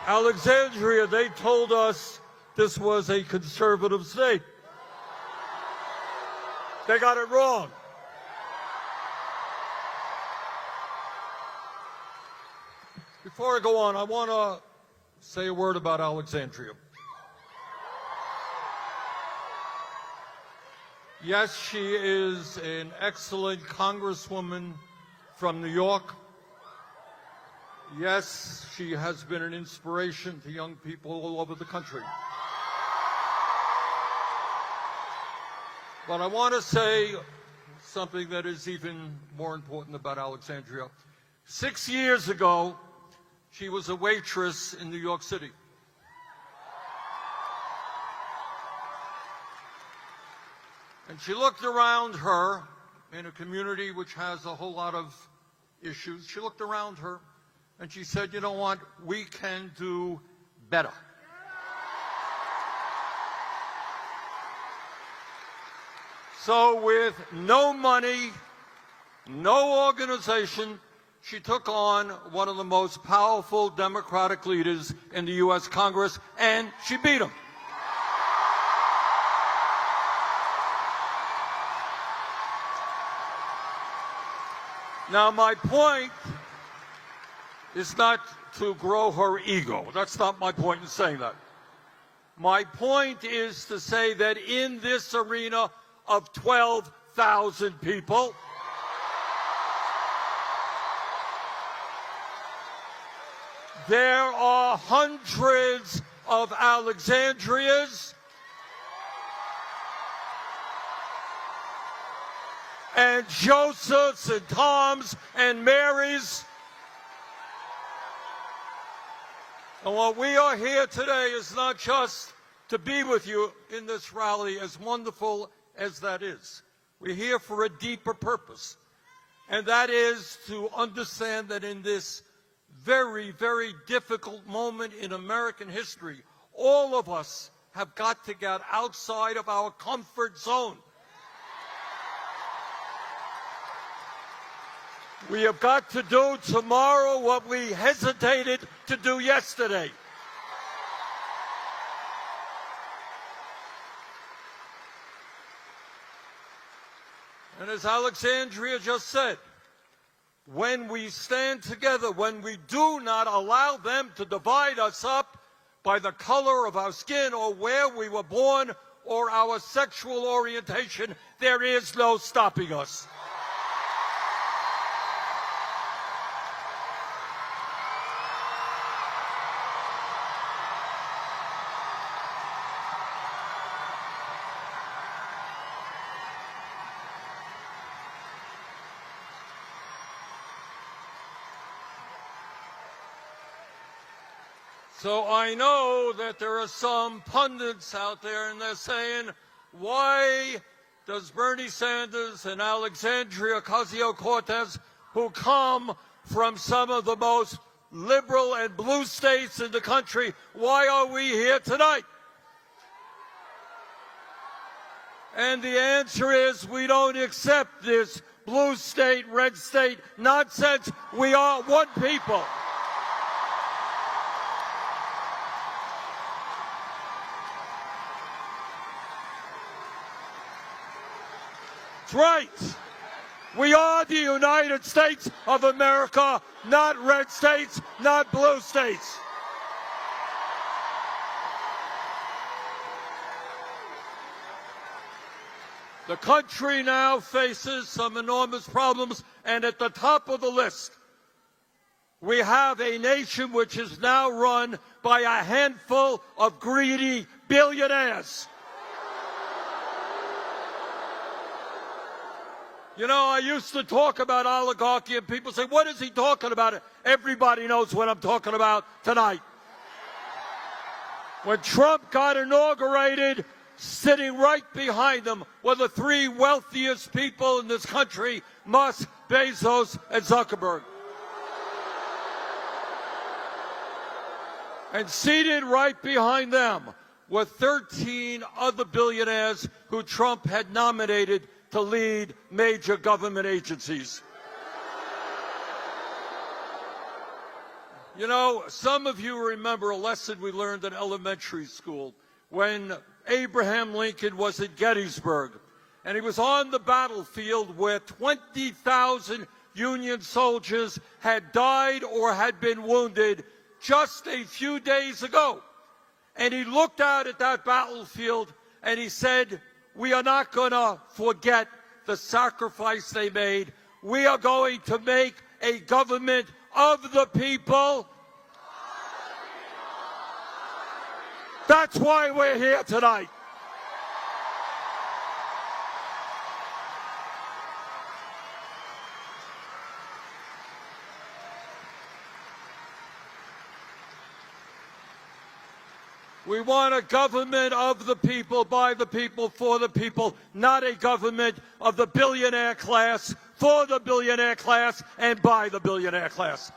Alexandria, they told us this was a conservative state. They got it wrong. Before I go on, I want to say a word about Alexandria. Yes, she is an excellent congresswoman from New York. Yes, she has been an inspiration to young people all over the country. But I want to say something that is even more important about Alexandria. 6 years ago, she was a waitress in New York City. And she looked around her in a community which has a whole lot of issues. She looked around her and she said, you know what, we can do better. So with no money, no organization, she took on one of the most powerful Democratic leaders in the U.S. Congress, and she beat him. Now, my point is not to grow her ego. That's not my point in saying that. My point is to say that in this arena of 12,000 people, there are hundreds of Alexandrias and Josephs and Toms and Marys. And what we are here today is not just to be with you in this rally, as wonderful as that is. We're here for a deeper purpose, and that is to understand that in this very, very difficult moment in American history, all of us have got to get outside of our comfort zone. We have got to do tomorrow what we hesitated to do yesterday. And as Alexandria just said, when we stand together, when we do not allow them to divide us up by the color of our skin or where we were born or our sexual orientation, there is no stopping us. So I know that there are some pundits out there and they're saying, why does Bernie Sanders and Alexandria Ocasio-Cortez, who come from some of the most liberal and blue states in the country, why are we here tonight? And the answer is we don't accept this blue state, red state nonsense. We are one people. That's right. We are the United States of America, not red states, not blue states. The country now faces some enormous problems, and at the top of the list, we have a nation which is now run by a handful of greedy billionaires. You know, I used to talk about oligarchy, and people say, what is he talking about? Everybody knows what I'm talking about tonight. When Trump got inaugurated, sitting right behind him were the three wealthiest people in this country, Musk, Bezos, and Zuckerberg. And seated right behind them were 13 other billionaires who Trump had nominated to lead major government agencies. You know, some of you remember a lesson we learned in elementary school when Abraham Lincoln was at Gettysburg, and he was on the battlefield where 20,000 Union soldiers had died or had been wounded just a few days ago. And he looked out at that battlefield and he said, we are not going to forget the sacrifice they made. We are going to make a government of the people. That's why we're here tonight. We want a government of the people, by the people, for the people, not a government of the billionaire class, for the billionaire class, and by the billionaire class.